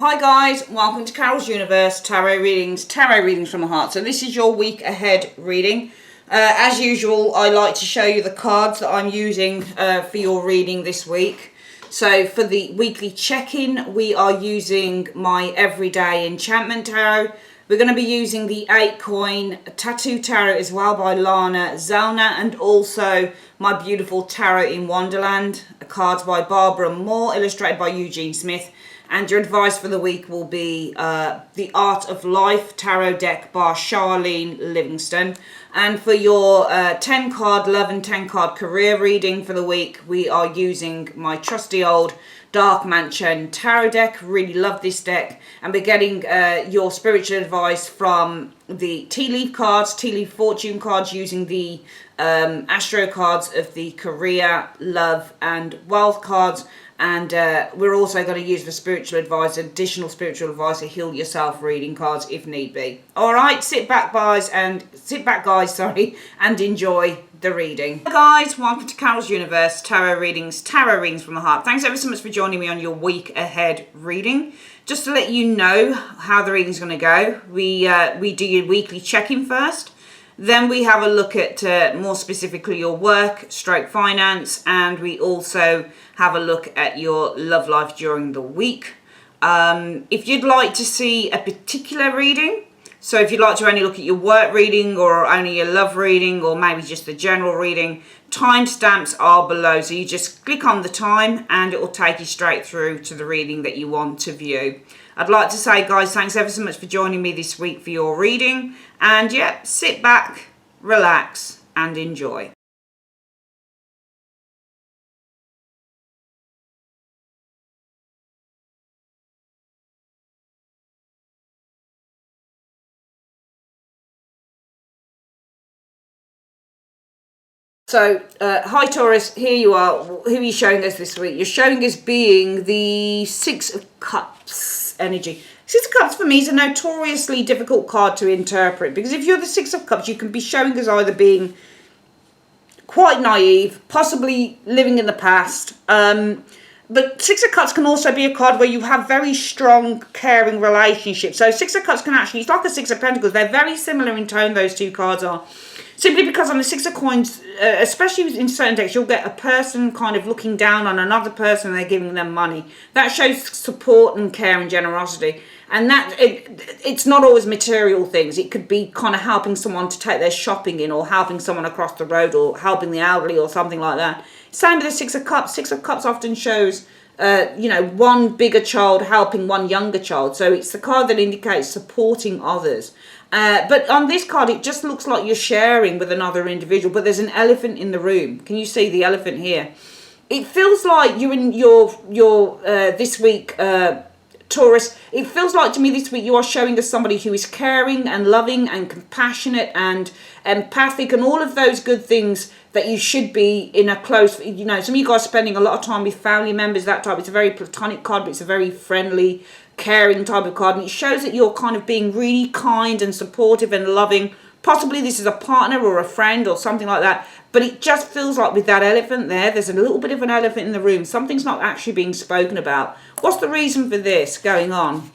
Hi guys, welcome to Carol's Universe Tarot Readings from the Heart. So this is your week ahead reading. As usual, I like to show you the cards that I'm using for your reading this week. So for the weekly check-in, we are using my Everyday Enchantment Tarot. We're going to be using the 8-coin Tattoo Tarot as well by Lana Zellner, and also my beautiful Tarot in Wonderland, cards by Barbara Moore, illustrated by Eugene Smith. And your advice for the week will be The Art of Life Tarot deck by Charlene Livingston. And for your 10-card love and 10-card career reading for the week, we are using my trusty old Dark Mansion Tarot deck. Really love this deck. And we're getting your spiritual advice from the tea leaf cards, tea leaf fortune cards, using the astro cards of the career, love and wealth cards. And we're also going to use the spiritual advice, additional spiritual advice, to heal yourself reading cards if need be. All right, sit back, guys, and enjoy the reading. Hi guys, welcome to Carol's Universe Tarot Readings from the Heart. Thanks ever so much for joining me on your week ahead reading. Just to let you know how the reading's going to go, we do your weekly check-in first. Then we have a look at more specifically your work, stroke finance, and we also have a look at your love life during the week. If you'd like to see a particular reading, so if you'd like to only look at your work reading or only your love reading or maybe just the general reading, timestamps are below. So you just click on the time and it will take you straight through to the reading that you want to view. I'd like to say, guys, thanks ever so much for joining me this week for your reading. And yeah, sit back, relax, and enjoy. So, hi Taurus, here you are. Who are you showing us this week? You're showing us being the Six of Cups energy. Six of Cups for me is a notoriously difficult card to interpret, because if you're the Six of Cups, you can be showing us either being quite naive, possibly living in the past. But Six of Cups can also be a card where you have very strong, caring relationships. So Six of Cups can actually, it's like a Six of Pentacles. They're very similar in tone, those two cards are. Simply because on the Six of Coins, especially in certain decks, you'll get a person kind of looking down on another person and they're giving them money. That shows support and care and generosity. And that it's not always material things. It could be kind of helping someone to take their shopping in, or helping someone across the road, or helping the elderly or something like that. Same with the Six of Cups. Six of Cups often shows, one bigger child helping one younger child. So it's the card that indicates supporting others. But on this card, it just looks like you're sharing with another individual, but there's an elephant in the room. Can you see the elephant here? It feels like you're in your this week, Taurus. It feels like to me this week you are showing us somebody who is caring and loving and compassionate and empathic and all of those good things that you should be in a close, some of you guys spending a lot of time with family members, that type. It's a very platonic card, but it's a very friendly, caring type of card, and it shows that you're kind of being really kind and supportive and loving. Possibly this is a partner or a friend or something like that, but it just feels like with that elephant there's a little bit of an elephant in the room. Something's not actually being spoken about. What's the reason for this going on?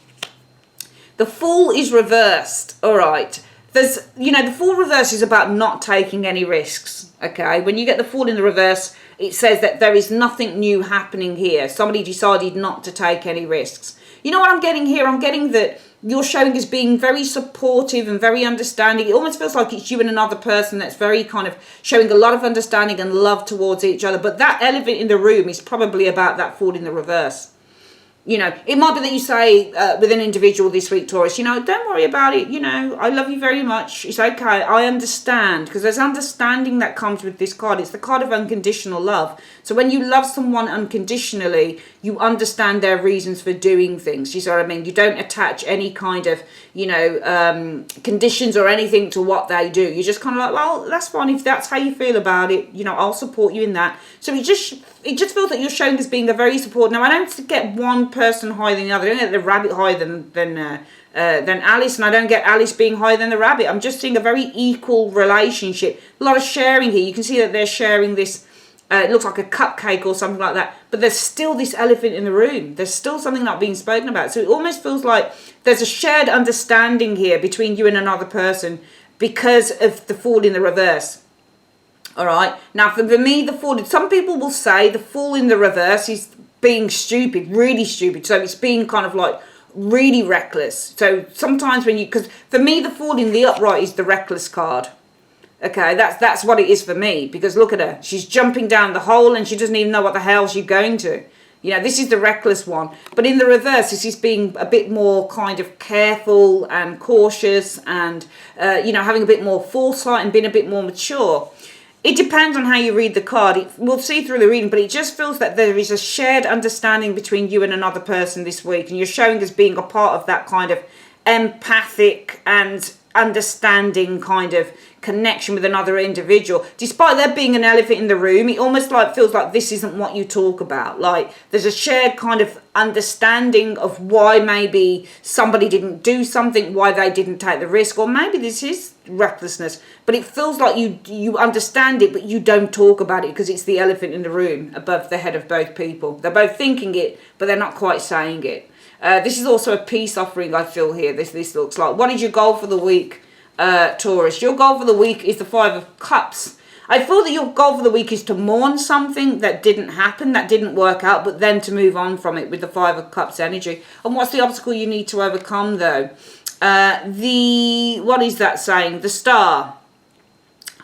The Fool is reversed. All right, there's the Fool reverse is about not taking any risks. Okay, when you get the Fool in the reverse, it says that there is nothing new happening here. Somebody decided not to take any risks. You know what I'm getting here? I'm getting that you're showing as being very supportive and very understanding. It almost feels like it's you and another person that's very kind of showing a lot of understanding and love towards each other. But that elephant in the room is probably about that Fool in the reverse. It might be that you say with an individual this week, Taurus, don't worry about it. I love you very much. It's okay. I understand. Because there's understanding that comes with this card. It's the card of unconditional love. So when you love someone unconditionally, you understand their reasons for doing things. You see what I mean? You don't attach any kind of, conditions or anything to what they do. You're just kind of like, well, that's fine. If that's how you feel about it, I'll support you in that. So it just feels that you're showing as being a very supportive. Now, I don't get one person higher than the other. I don't get the rabbit higher than Alice, and I don't get Alice being higher than the rabbit. I'm just seeing a very equal relationship. A lot of sharing here. You can see that they're sharing this It looks like a cupcake or something like that. But there's still this elephant in the room. There's still something not being spoken about. So it almost feels like there's a shared understanding here between you and another person because of the Fool in the reverse. All right. Now, for me, the Fool, some people will say the Fool in the reverse is being stupid, really stupid. So it's being kind of like really reckless. So sometimes when you, because for me, the Fool in the upright is the reckless card. Okay, that's what it is for me, because look at her. She's jumping down the hole and she doesn't even know what the hell she's going to. You know, this is the reckless one. But in the reverse, this is being a bit more kind of careful and cautious and, you know, having a bit more foresight and being a bit more mature. It depends on how you read the card. We'll see through the reading, but it just feels that there is a shared understanding between you and another person this week. And you're showing as being a part of that kind of empathic and understanding kind of connection with another individual. Despite there being an elephant in the room, it almost like feels like this isn't what you talk about. Like there's a shared kind of understanding of why maybe somebody didn't do something, why they didn't take the risk, or maybe this is recklessness, but it feels like you understand it, but you don't talk about it because it's the elephant in the room above the head of both people. They're both thinking it, but they're not quite saying it. This is also a peace offering, I feel here. This looks like. What is your goal for the week, Taurus? Your goal for the week is the Five of Cups. I feel that your goal for the week is to mourn something that didn't happen, that didn't work out, but then to move on from it with the Five of Cups energy. And what's the obstacle you need to overcome, though? What is that saying? The Star.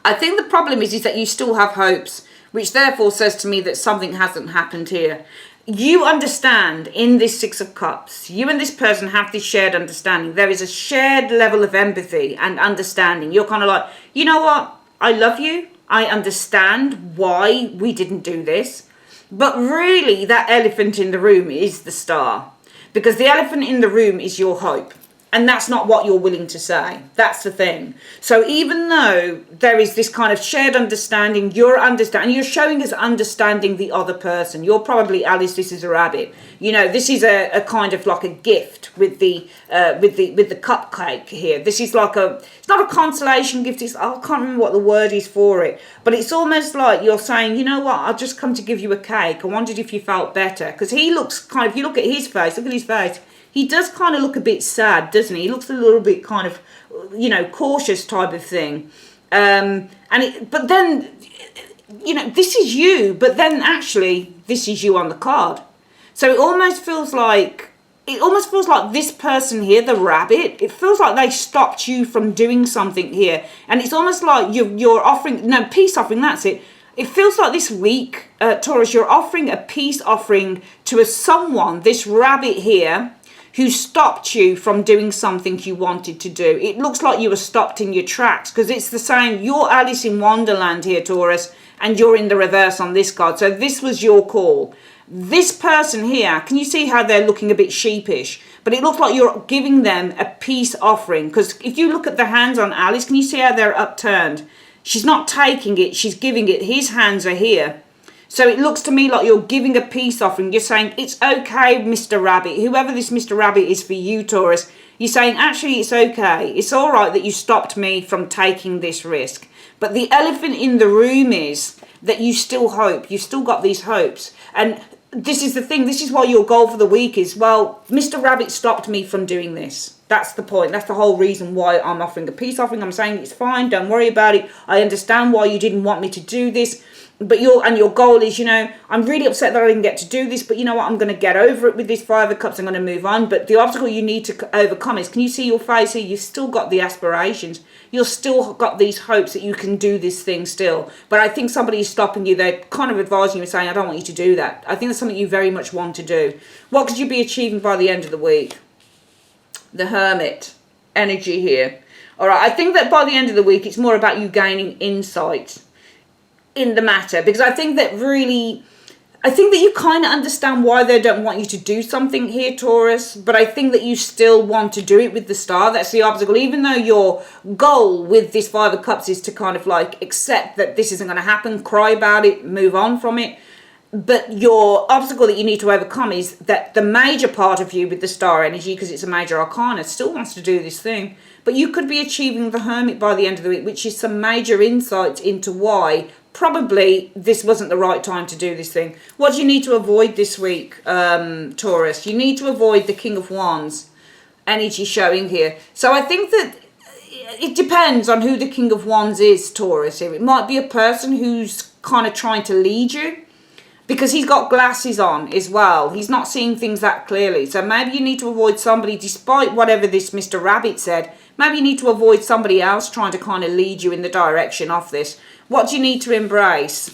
I think the problem is that you still have hopes, which therefore says to me that something hasn't happened here. You understand in this Six of Cups, you and this person have this shared understanding. There is a shared level of empathy and understanding. You're kind of like, you know what? I love you. I understand why we didn't do this. But really, that elephant in the room is the Star. Because the elephant in the room is your hope. And that's not what you're willing to say. That's the thing. So even though there is this kind of shared understanding, you're showing us understanding the other person. You're probably Alice, this is a rabbit. You know, this is a kind of like a gift with the cupcake here. This is like it's not a consolation gift. I can't remember what the word is for it. But it's almost like you're saying, you know what, I've just come to give you a cake. I wondered if you felt better. Because he looks kind of, if you look at his face, look at his face. He does kind of look a bit sad, doesn't he? He looks a little bit kind of, you know, cautious type of thing. But then, you know, this is you, but then actually this is you on the card. So it almost feels like this person here, the rabbit, it feels like they stopped you from doing something here. And it's almost like you're offering, no, peace offering, that's it. It feels like this week, Taurus, you're offering a peace offering to someone, this rabbit here, who stopped you from doing something you wanted to do. It looks like you were stopped in your tracks because it's the same. You're Alice in Wonderland here, Taurus, and you're in the reverse on this card. So this was your call. This person here, can you see how they're looking a bit sheepish? But it looks like you're giving them a peace offering, because if you look at the hands on Alice, can you see how they're upturned? She's not taking it, she's giving it. His hands are here. So it looks to me like you're giving a peace offering. You're saying, it's okay, Mr. Rabbit. Whoever this Mr. Rabbit is for you, Taurus, you're saying, actually, it's okay. It's all right that you stopped me from taking this risk. But the elephant in the room is that you still hope. You've still got these hopes. And this is the thing. This is why your goal for the week is, well, Mr. Rabbit stopped me from doing this. That's the point. That's the whole reason why I'm offering a peace offering. I'm saying it's fine. Don't worry about it. I understand why you didn't want me to do this. But your goal is, you know, I'm really upset that I didn't get to do this, but you know what, I'm going to get over it with this Five of Cups, I'm going to move on. But the obstacle you need to overcome is, can you see your face here? You've still got the aspirations. You've still got these hopes that you can do this thing still. But I think somebody is stopping you. They're kind of advising you and saying, I don't want you to do that. I think that's something you very much want to do. What could you be achieving by the end of the week? The Hermit energy here. All right, I think that by the end of the week, it's more about you gaining insight in the matter, because I think that you kind of understand why they don't want you to do something here, Taurus, but I think that you still want to do it with the Star. That's the obstacle. Even though your goal with this Five of Cups is to kind of like accept that this isn't going to happen, cry about it, move on from it, but your obstacle that you need to overcome is that the major part of you with the Star energy, because it's a major arcana, still wants to do this thing. But you could be achieving the Hermit by the end of the week, which is some major insights into why probably this wasn't the right time to do this thing. What do you need to avoid this week, Taurus? You need to avoid the King of Wands energy showing here. So I think that it depends on who the King of Wands is, Taurus. It might be a person who's kind of trying to lead you, because he's got glasses on as well. He's not seeing things that clearly. So maybe you need to avoid somebody, despite whatever this Mr. Rabbit said, maybe you need to avoid somebody else trying to kind of lead you in the direction of this. What do you need to embrace?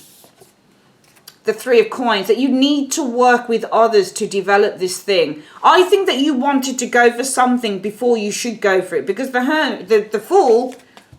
The Three of Coins, that you need to work with others to develop this thing. I think that you wanted to go for something before you should go for it, because the Fool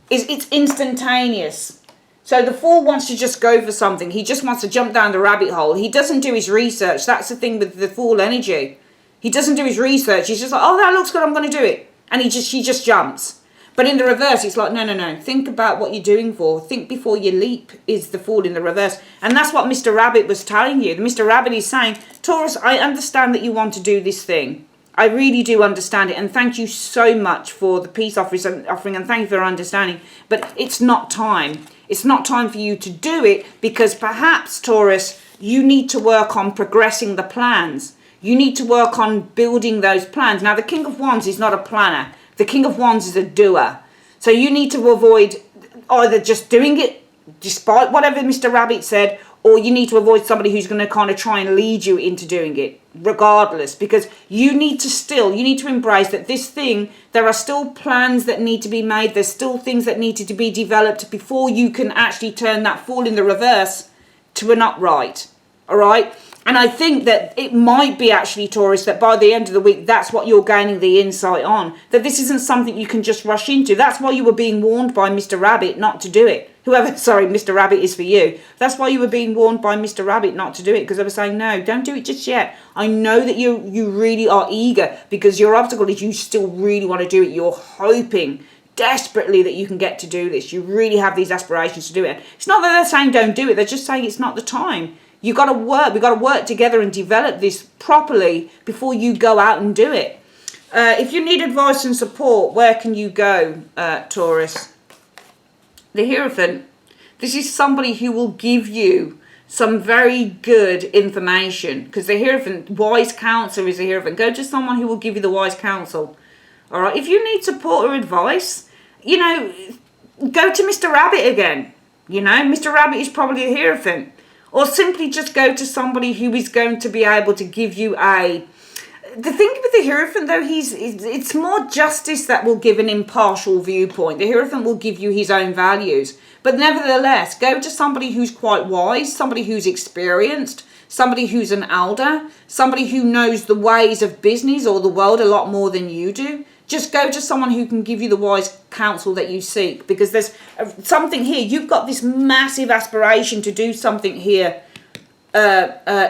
it's instantaneous. So the Fool wants to just go for something. He just wants to jump down the rabbit hole. He doesn't do his research. That's the thing with the Fool energy. He doesn't do his research. He's just like, oh, that looks good, I'm going to do it. And he just jumps. But in the reverse, it's like, no. Think about what you're doing for. Think before you leap is the Fool in the reverse. And that's what Mr. Rabbit was telling you. Mr. Rabbit is saying, Taurus, I understand that you want to do this thing. I really do understand it. And thank you so much for the peace offering. And thank you for understanding. But it's not time. It's not time for you to do it, because perhaps, Taurus, you need to work on progressing the plans. You need to work on building those plans. Now, the King of Wands is not a planner. The King of Wands is a doer. So you need to avoid either just doing it despite whatever Mr. Rabbit said, or you need to avoid somebody who's going to kind of try and lead you into doing it regardless, because you need to embrace that this thing, there are still plans that need to be made. There's still things that need to be developed before you can actually turn that Fool in the reverse to an upright. All right. And I think that it might be actually, Taurus, that by the end of the week, that's what you're gaining the insight on. That this isn't something you can just rush into. That's why you were being warned by Mr. Rabbit not to do it. Mr. Rabbit is for you. That's why you were being warned by Mr. Rabbit not to do it. Because they were saying, no, don't do it just yet. I know that you really are eager, because your obstacle is you still really want to do it. You're hoping desperately that you can get to do this. You really have these aspirations to do it. It's not that they're saying don't do it. They're just saying it's not the time. We've got to work together and develop this properly before you go out and do it. If you need advice and support, where can you go, Taurus? The Hierophant. This is somebody who will give you some very good information, because the Hierophant, wise counsel is a Hierophant. Go to someone who will give you the wise counsel. All right. If you need support or advice, go to Mr. Rabbit again. Mr. Rabbit is probably a Hierophant. Or simply just go to somebody who is going to be able to give you the thing with the Hierophant, though, it's more justice that will give an impartial viewpoint. The Hierophant will give you his own values. But nevertheless, go to somebody who's quite wise, somebody who's experienced, somebody who's an elder, somebody who knows the ways of business or the world a lot more than you do. Just go to someone who can give you the wise counsel that you seek, because there's something here. You've got this massive aspiration to do something here,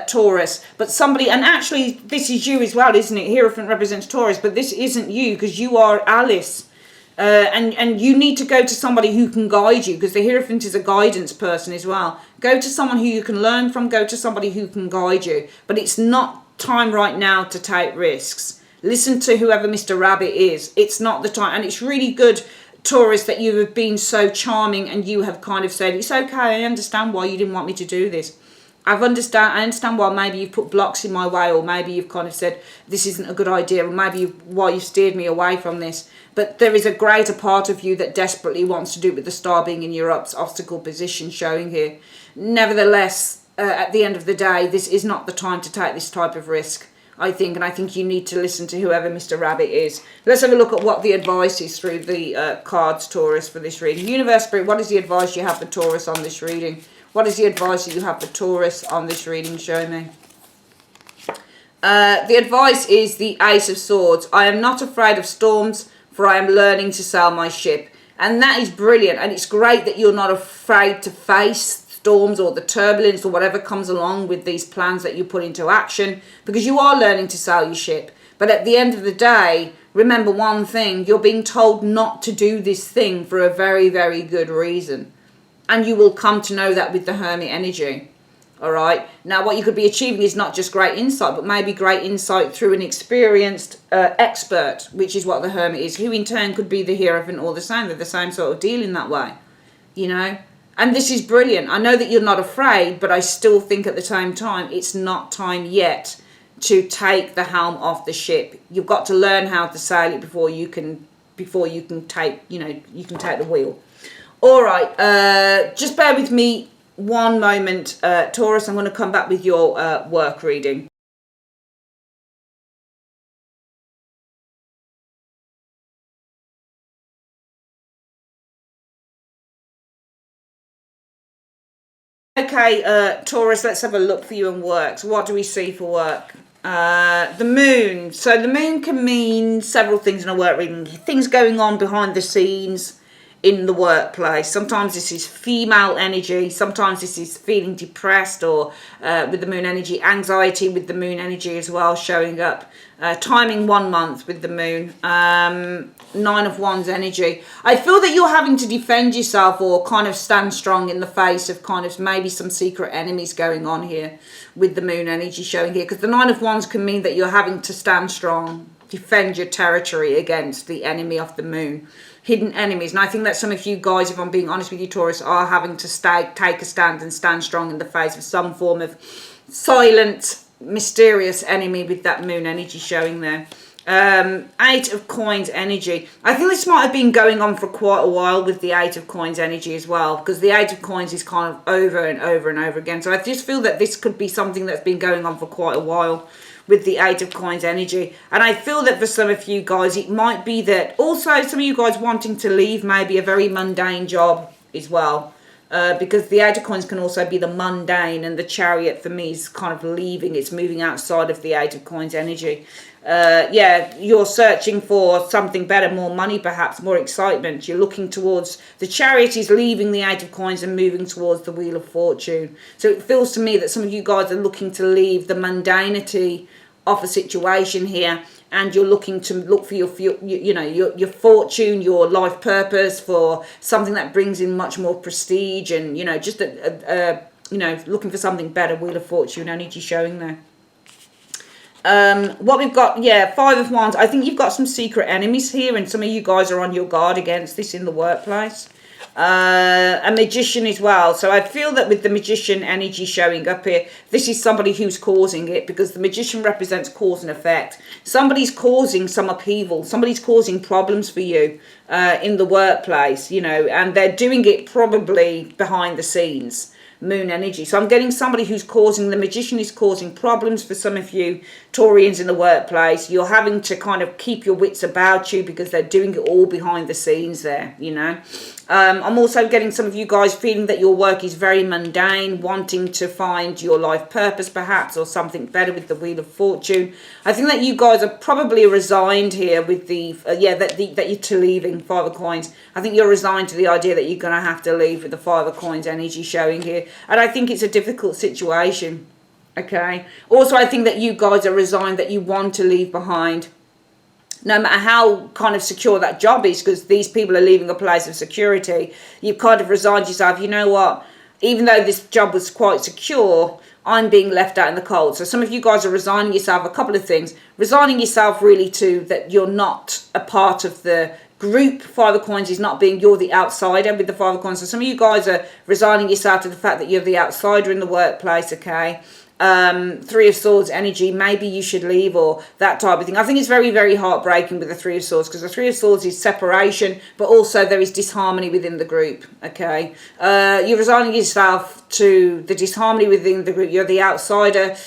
Taurus. But somebody, and actually this is you as well, isn't it? Hierophant represents Taurus, but this isn't you, because you are Alice. And you need to go to somebody who can guide you, because the Hierophant is a guidance person as well. Go to someone who you can learn from. Go to somebody who can guide you. But it's not time right now to take risks. Listen to whoever Mr. Rabbit is. It's not the time. And it's really good, Taurus, that you have been so charming and you have kind of said, it's okay, I understand why you didn't want me to do this. I understand why maybe you've put blocks in my way, or maybe you've kind of said, this isn't a good idea, or maybe why you've steered me away from this. But there is a greater part of you that desperately wants to do it, with the star being in your obstacle position showing here. Nevertheless, at the end of the day, this is not the time to take this type of risk, I think, and I think you need to listen to whoever Mr. Rabbit is. Let's have a look at what the advice is through the cards, Taurus, for this reading. Universe Spirit, what is the advice you have for Taurus on this reading? What is the advice that you have for Taurus on this reading? Show me. The advice is the Ace of Swords. I am not afraid of storms, for I am learning to sail my ship. And that is brilliant. And it's great that you're not afraid to face storms or the turbulence or whatever comes along with these plans that you put into action, because you are learning to sail your ship. But at the end of the day, remember one thing: you're being told not to do this thing for a very, very good reason. And you will come to know that with the Hermit energy. All right. Now, what you could be achieving is not just great insight, but maybe great insight through an experienced expert, which is what the Hermit is, who in turn could be the Hierophant or the same. They're the same sort of deal in that way, And this is brilliant. I know that you're not afraid, but I still think at the same time, it's not time yet to take the helm off the ship. You've got to learn how to sail it before you can take, you can take the wheel. All right, just bear with me one moment, Taurus. I'm going to come back with your work reading. Okay, Taurus, let's have a look for you and work. So what do we see for work? The moon. So the moon can mean several things in a work reading. Things going on behind the scenes in the workplace. Sometimes this is female energy. Sometimes this is feeling depressed, or with the moon energy, anxiety with the moon energy as well showing up. Timing 1 month with the moon. 9 of Wands energy. I feel that you're having to defend yourself or kind of stand strong in the face of kind of maybe some secret enemies going on here with the moon energy showing here. Because the 9 of Wands can mean that you're having to stand strong, defend your territory against the enemy of the moon. Hidden enemies. And I think that some of you guys, if I'm being honest with you, Taurus, are having to take a stand and stand strong in the face of some form of silent, mysterious enemy with that moon energy showing there. 8 of Coins energy. I think this might have been going on for quite a while with the 8 of Coins energy as well, because the 8 of Coins is kind of over and over and over again. So I just feel that this could be something that's been going on for quite a while with the 8 of Coins energy. And I feel that for some of you guys, it might be that also some of you guys wanting to leave maybe a very mundane job as well. Because the 8 of Coins can also be the mundane, and the Chariot for me is kind of leaving. It's moving outside of the 8 of Coins energy. Yeah, you're searching for something better, more money perhaps, more excitement. You're looking towards, the Chariot is leaving the 8 of Coins and moving towards the Wheel of Fortune. So it feels to me that some of you guys are looking to leave the mundanity of a situation here, and you're looking to look for your fortune, your life purpose, for something that brings in much more prestige, and just looking for something better. Wheel of Fortune energy showing there. What we've got, 5 of Wands. I think you've got some secret enemies here, and some of you guys are on your guard against this in the workplace. A Magician as well. So I feel that with the Magician energy showing up here, this is somebody who's causing it, because the Magician represents cause and effect. Somebody's causing some upheaval. Somebody's causing problems for you in the workplace, and they're doing it probably behind the scenes. Moon energy. So I'm getting somebody who's causing, the Magician is causing problems for some of you Taurians in the workplace. You're having to kind of keep your wits about you because they're doing it all behind the scenes there, I'm also getting some of you guys feeling that your work is very mundane, wanting to find your life purpose perhaps, or something better with the Wheel of Fortune. I think that you guys are probably resigned here with the, that you're to leaving 5 of Coins. I think you're resigned to the idea that you're going to have to leave with the 5 of Coins energy showing here. And I think it's a difficult situation, okay? Also, I think that you guys are resigned that you want to leave behind, no matter how kind of secure that job is, because these people are leaving a place of security. You've kind of resigned yourself, you know what, even though this job was quite secure, I'm being left out in the cold. So some of you guys are resigning yourself, a couple of things. Resigning yourself really to that you're not a part of the group. 5 of Coins is not being, you're the outsider with the 5 of Coins. So some of you guys are resigning yourself to the fact that you're the outsider in the workplace, okay? 3 of Swords energy, maybe you should leave, or that type of thing. I think it's very, very heartbreaking with the 3 of Swords, because the 3 of Swords is separation, but also there is disharmony within the group, okay? You're resigning yourself to the disharmony within the group. You're the outsider,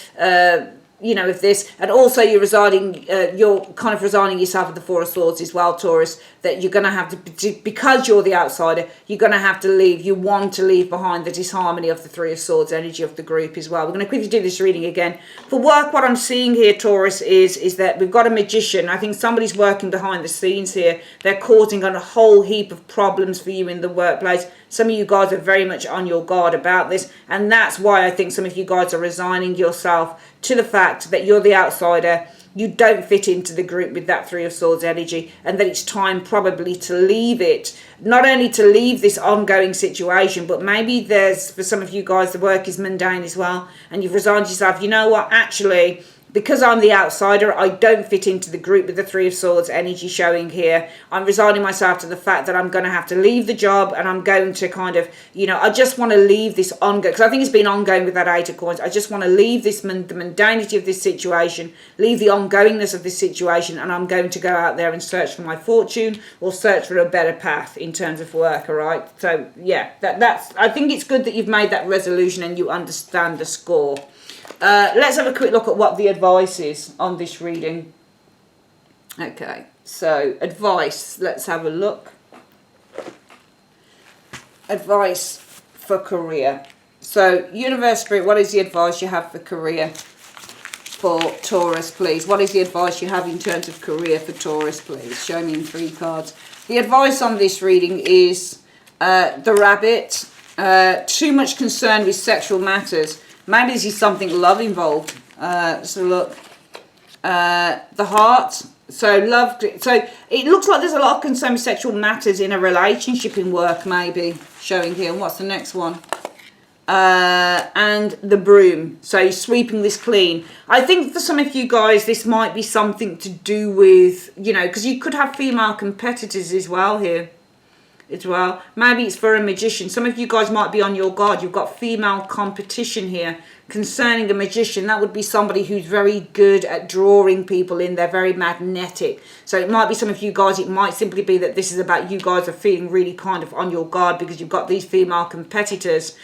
of this, and also you're kind of resigning yourself with the 4 of Swords as well, Taurus, that you're going to have to, because you're the outsider, you're going to have to leave. You want to leave behind the disharmony of the 3 of Swords energy of the group as well. We're going to quickly do this reading again. For work, what I'm seeing here, Taurus, is that we've got a Magician. I think somebody's working behind the scenes here. They're causing a whole heap of problems for you in the workplace. Some of you guys are very much on your guard about this, and that's why I think some of you guys are resigning yourself to the fact that you're the outsider. You don't fit into the group with that 3 of Swords energy, and that it's time probably to leave it. Not only to leave this ongoing situation, but maybe there's, for some of you guys, the work is mundane as well, and you've resigned yourself. You know what, actually, because I'm the outsider, I don't fit into the group with the Three of Swords energy showing here. I'm resigning myself to the fact that I'm going to have to leave the job, and I'm going to kind of, you know, I just want to leave this ongoing, because I think it's been ongoing with that Eight of Coins. I just want to leave this, the mundanity of this situation, leave the ongoingness of this situation, and I'm going to go out there and search for my fortune, or search for a better path in terms of work, all right? So, yeah, that's, I think it's good that you've made that resolution and you understand the score. Let's have a quick look at what the advice is on this reading. Okay, so advice, let's have a look. Advice for career. So, Universe Spirit, what is the advice you have for career for Taurus, please? What is the advice you have in terms of career for Taurus, please? Show me in 3 cards. The advice on this reading is the Rabbit, too much concern with sexual matters. Maybe this is something love involved. So look, the Heart. So love. So it looks like there's a lot of concern with sexual matters in a relationship, in work, maybe showing here. And what's the next one? And the Broom. So sweeping this clean. I think for some of you guys, this might be something to do with, you know, because you could have female competitors as well here. As well, maybe it's for a magician. Some of you guys might be on your guard. You've got female competition here concerning a magician. That would be somebody who's very good at drawing people in. They're very magnetic. So it might be some of you guys, it might simply be that this is about you guys are feeling really kind of on your guard because you've got these female competitors.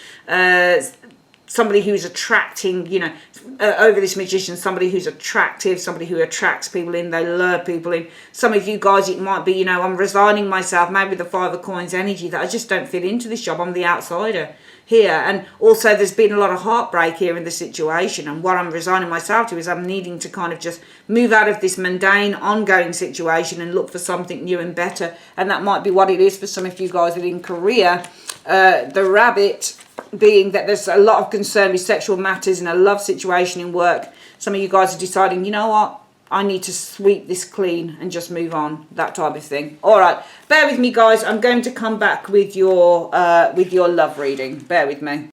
Somebody who's attracting, you know, over this magician, somebody who's attractive, somebody who attracts people in, they lure people in. Some of you guys, it might be, you know, I'm resigning myself, maybe the Five of Coins energy, that I just don't fit into this job, I'm the outsider here. And also there's been a lot of heartbreak here in the situation, and what I'm resigning myself to is I'm needing to kind of just move out of this mundane, ongoing situation and look for something new and better. And that might be what it is for some of you guys that in career, the Rabbit being that there's a lot of concern with sexual matters in a love situation in work. Some of you guys are deciding, you know what, I need to sweep this clean and just move on, that type of thing. All right, bear with me, guys. I'm going to come back with your love reading. Bear with me.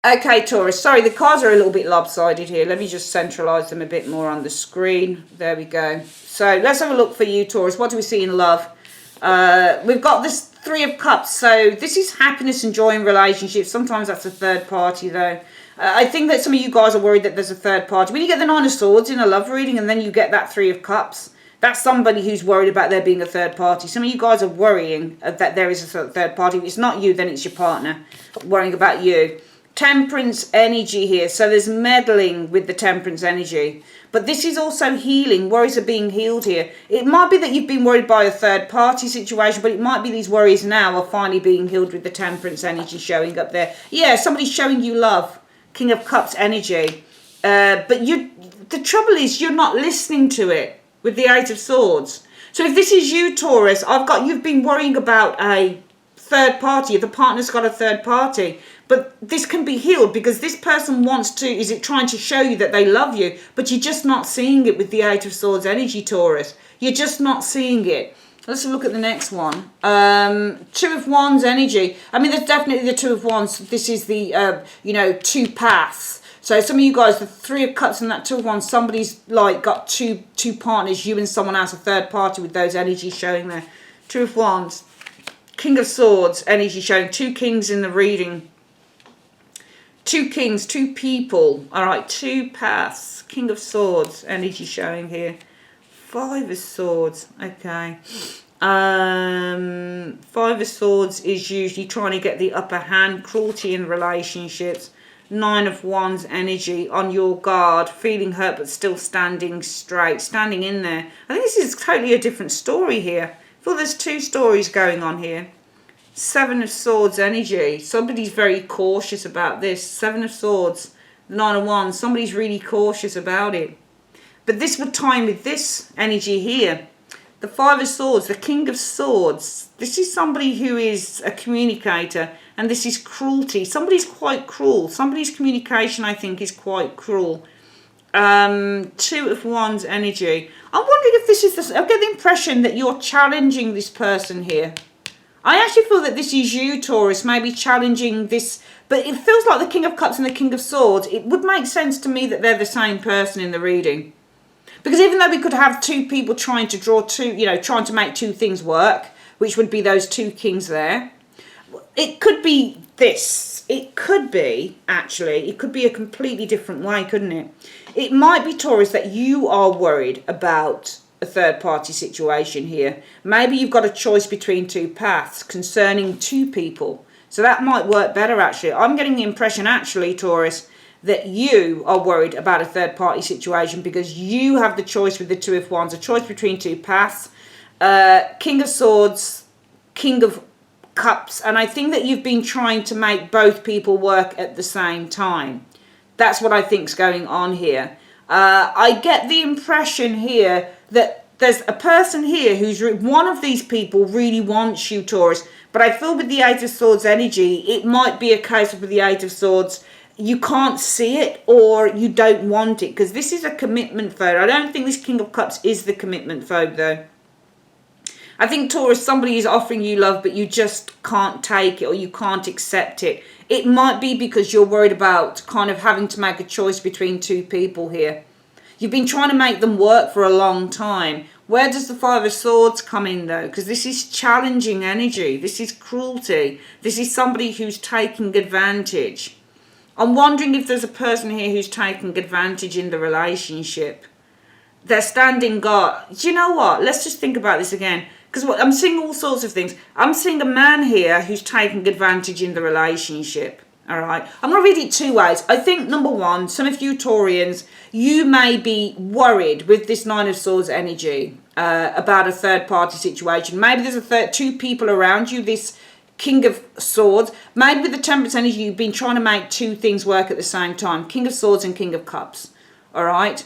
Okay, Taurus, sorry, the cards are a little bit lopsided here. Let me just centralise them a bit more on the screen. There we go. So let's have a look for you, Taurus. What do we see in love? We've got this Three of Cups. So this is happiness and joy in relationships. Sometimes that's a third party, though. I think that some of you guys are worried that there's a third party. When you get the Nine of Swords in a love reading and then you get that Three of Cups, that's somebody who's worried about there being a third party. Some of you guys are worrying that there is a third party. If it's not you, then it's your partner worrying about you. Temperance energy here, so there's meddling with the temperance energy, but this is also healing. Worries are being healed here. It might be that you've been worried by a third party situation, but it might be these worries now are finally being healed with the temperance energy showing up there. Yeah, somebody's showing you love, King of Cups energy, but the trouble is you're not listening to it with the Eight of Swords. So if this is you, Taurus, you've been worrying about a third party, the partner's got a third party. But this can be healed because this person is trying to show you that they love you, but you're just not seeing it with the Eight of Swords energy, Taurus. You're just not seeing it. Let's look at the next one. Two of Wands energy. I mean, there's definitely the Two of Wands. This is the, two paths. So some of you guys, the Three of Cups and that Two of Wands, somebody's like got two partners, you and someone else, a third party with those energies showing there. Two of Wands. King of Swords energy showing two kings in the reading. Two kings, two people. All right, two paths. King of Swords energy showing here. Five of Swords. Okay. Five of Swords is usually trying to get the upper hand. Cruelty in relationships. Nine of Wands energy, on your guard, feeling hurt but still standing straight, standing in there. I think this is totally a different story here. I feel there's two stories going on here. Seven of Swords energy. Somebody's very cautious about this. Seven of Swords, Nine of Wands. Somebody's really cautious about it. But this would time with this energy here. The Five of Swords, the King of Swords. This is somebody who is a communicator. And this is cruelty. Somebody's quite cruel. Somebody's communication, I think, is quite cruel. Two of Wands energy. I'm wondering if this is I get the impression that you're challenging this person here. I actually feel that this is you, Taurus, maybe challenging this, but it feels like the King of Cups and the King of Swords. It would make sense to me that they're the same person in the reading. Because even though we could have two people trying to draw two, trying to make two things work, which would be those two kings there, it could be this. It could be, actually, it could be a completely different way, couldn't it? It might be, Taurus, that you are worried about a third party situation here. Maybe you've got a choice between two paths concerning two people. So that might work better, actually. I'm getting the impression, actually, Taurus, that you are worried about a third party situation because you have the choice with the Two of Wands, a choice between two paths. King of Swords, King of Cups, and I think that you've been trying to make both people work at the same time. That's what I think's going on here. I get the impression here that there's a person here who's one of these people really wants you, Taurus, but I feel with the Eight of Swords energy, it might be a case of with the Eight of Swords, you can't see it or you don't want it because this is a commitment phobe. I don't think this King of Cups is the commitment phobe though. I think, Taurus, somebody is offering you love, but you just can't take it or you can't accept it. It might be because you're worried about kind of having to make a choice between two people here. You've been trying to make them work for a long time. Where does the Five of Swords come in, though? Because this is challenging energy. This is cruelty. This is somebody who's taking advantage. I'm wondering if there's a person here who's taking advantage in the relationship. They're standing guard. Do you know what? Let's just think about this again. Because I'm seeing all sorts of things. I'm seeing a man here who's taking advantage in the relationship. All right. I'm going to read it two ways. I think, number one, some of you Taurians, you may be worried with this Nine of Swords energy about a third party situation. Maybe there's two people around you, this King of Swords. Maybe with the Temperance energy, you've been trying to make two things work at the same time. King of Swords and King of Cups. All right.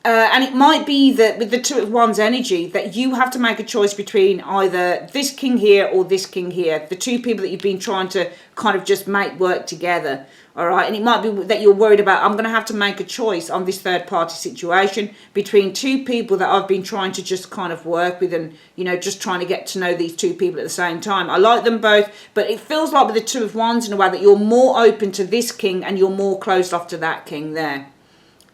And it might be that with the Two of Wands energy that you have to make a choice between either this king here or this king here. The two people that you've been trying to kind of just make work together. All right. And it might be that you're worried about, I'm going to have to make a choice on this third party situation between two people that I've been trying to just kind of work with and, just trying to get to know these two people at the same time. I like them both, but it feels like with the Two of Wands in a way that you're more open to this king and you're more closed off to that king there.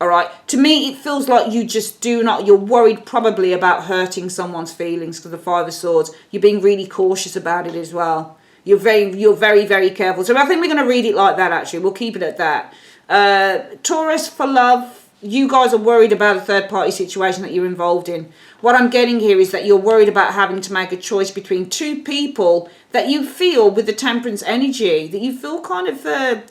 All right. To me, it feels like you just you're worried probably about hurting someone's feelings for the Five of Swords. You're being really cautious about it as well. You're very, very careful. So I think we're going to read it like that, actually. We'll keep it at that. Taurus, for love, you guys are worried about a third party situation that you're involved in. What I'm getting here is that you're worried about having to make a choice between two people that you feel with the Temperance energy, that you feel kind of a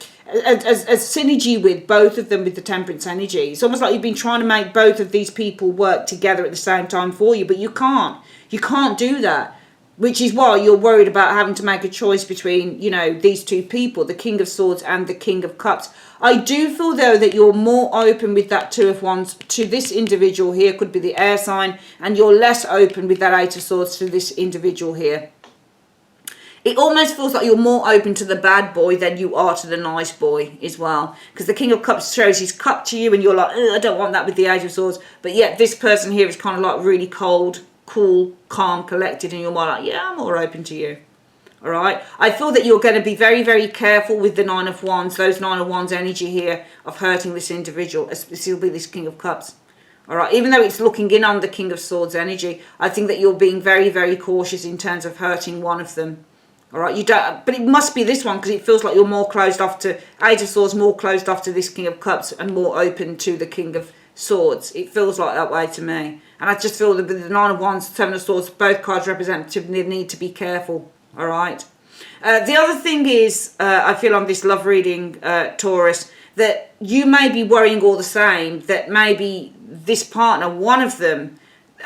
synergy with both of them with the Temperance energy. It's almost like you've been trying to make both of these people work together at the same time for you, but you can't. You can't do that, which is why you're worried about having to make a choice between, these two people, the King of Swords and the King of Cups. I do feel, though, that you're more open with that Two of Wands to this individual here, could be the air sign, and you're less open with that Eight of Swords to this individual here. It almost feels like you're more open to the bad boy than you are to the nice boy as well. Because the King of Cups shows his cup to you and you're like, I don't want that with the Eight of Swords. But yet this person here is kind of like really cold, cool, calm, collected. And you're more like, yeah, I'm more open to you. All right. I feel that you're going to be very, very careful with the Nine of Wands. Those Nine of Wands energy here of hurting this individual. This will be this King of Cups. All right. Even though it's looking in on the King of Swords energy, I think that you're being very, very cautious in terms of hurting one of them. All right, but it must be this one because it feels like you're more closed off to Eight of Swords, more closed off to this King of Cups, and more open to the King of Swords. It feels like that way to me, and I just feel that with the Nine of Wands, Seven of Swords, both cards representative need to be careful. All right. The other thing is, I feel on this love reading, Taurus, that you may be worrying all the same that maybe this partner, one of them.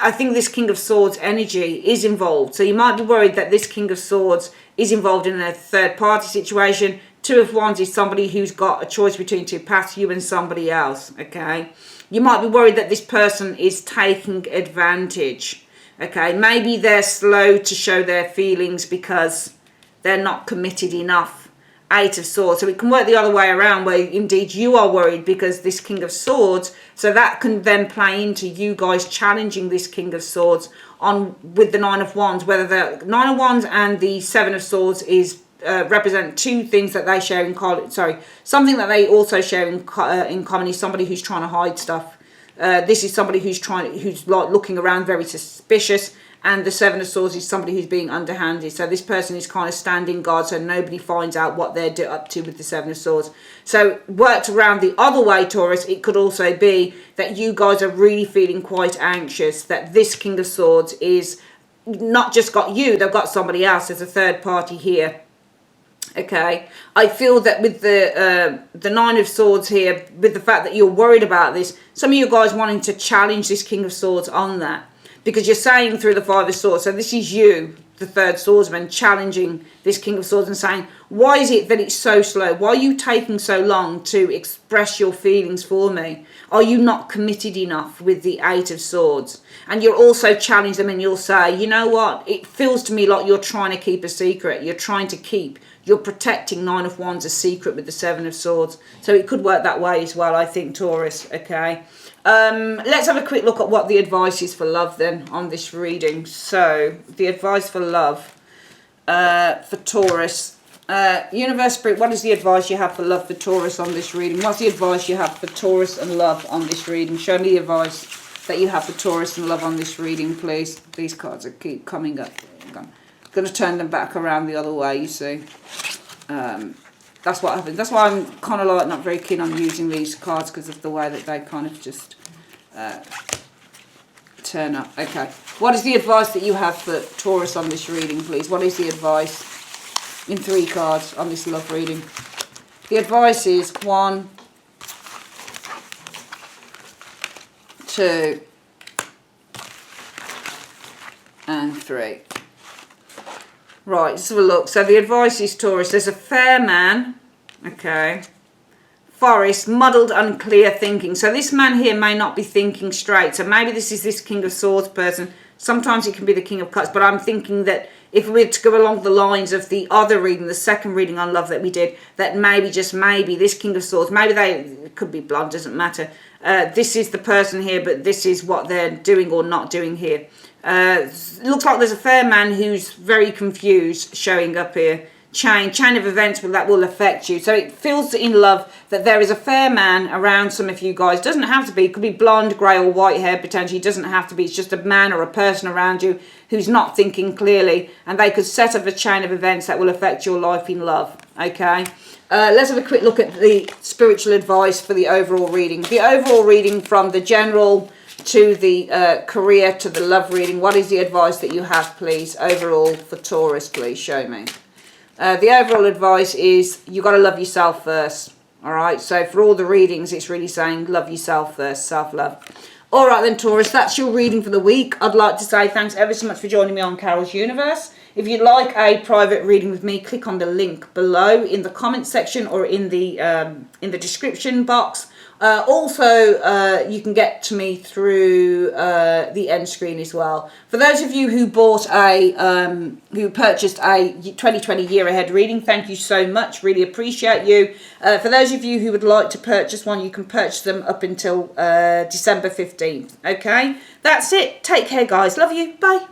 I think this King of Swords energy is involved. So you might be worried that this King of Swords is involved in a third party situation. Two of Wands is somebody who's got a choice between two paths, you and somebody else, okay? You might be worried that this person is taking advantage, okay? Maybe they're slow to show their feelings because they're not committed enough. Eight of Swords. So it can work the other way around, where indeed you are worried because this King of Swords, so that can then play into you guys challenging this King of Swords on with the Nine of Wands, whether the Nine of Wands and the Seven of Swords is represent two things that they share in common. Sorry, something that they also share in common is somebody who's trying to hide stuff. This is somebody who's like looking around very suspicious, and the Seven of Swords is somebody who's being underhanded. So this person is kind of standing guard so nobody finds out what they're up to with the Seven of Swords. So worked around the other way, Taurus, it could also be that you guys are really feeling quite anxious that this King of Swords is not just got you, they've got somebody else. There's a third party here. Okay, I feel that with the Nine of Swords here, with the fact that you're worried about this, some of you guys wanting to challenge this King of Swords on that, because you're saying through the Five of Swords, so this is you, the third swordsman, challenging this King of Swords and saying, why is it that it's so slow? Why are you taking so long to express your feelings for me? Are you not committed enough with the Eight of Swords? And you'll also challenge them and you'll say, you know what, it feels to me like you're trying to keep a secret. You're protecting Nine of Wands a secret with the Seven of Swords. So it could work that way as well, I think, Taurus, okay? Let's have a quick look at what the advice is for love then on this reading. So the advice for love for Taurus. Universe Spirit, what is the advice you have for love for Taurus on this reading? What's the advice you have for Taurus and love on this reading? Show me the advice that you have for Taurus and love on this reading, please. These cards keep coming up. I'm going to turn them back around the other way, you see. That's what happens. That's why I'm kind of like not very keen on using these cards, because of the way that they kind of just turn up. Okay. What is the advice that you have for Taurus on this reading, please? What is the advice in 3 cards on this love reading? The advice is 1, 2, and 3. Right, let's have a look. So the advice is, Taurus, there's a fair man, okay, forest, muddled, unclear thinking. So this man here may not be thinking straight. So maybe this is this King of Swords person. Sometimes it can be the King of Cups, but I'm thinking that if we were to go along the lines of the other reading, the second reading on love that we did, that maybe, just maybe, this King of Swords, maybe it could be blonde, doesn't matter. This is the person here, but this is what they're doing or not doing here. Looks like there's a fair man who's very confused showing up here. Chain of events that will affect you. So it feels in love that there is a fair man around some of you guys. Doesn't have to be. It could be blonde, grey or white hair potentially. It doesn't have to be. It's just a man or a person around you who's not thinking clearly, and they could set up a chain of events that will affect your life in love. Okay. Let's have a quick look at the spiritual advice for the overall reading. The overall reading, from the general to the career to the love reading. What is the advice that you have, please, overall for Taurus? Please show me. The overall advice is you got to love yourself first. All right. So for all the readings, it's really saying love yourself first, self-love. All right then, Taurus, that's your reading for the week. I'd like to say thanks ever so much for joining me on Carol's Universe. If you'd like a private reading with me, click on the link below in the comment section or in the description box. Also, you can get to me through the end screen as well. For those of you who bought who purchased a 2020 year ahead reading, thank you so much. Really appreciate you. For those of you who would like to purchase one, you can purchase them up until December 15th. Okay, that's it. Take care, guys. Love you. Bye.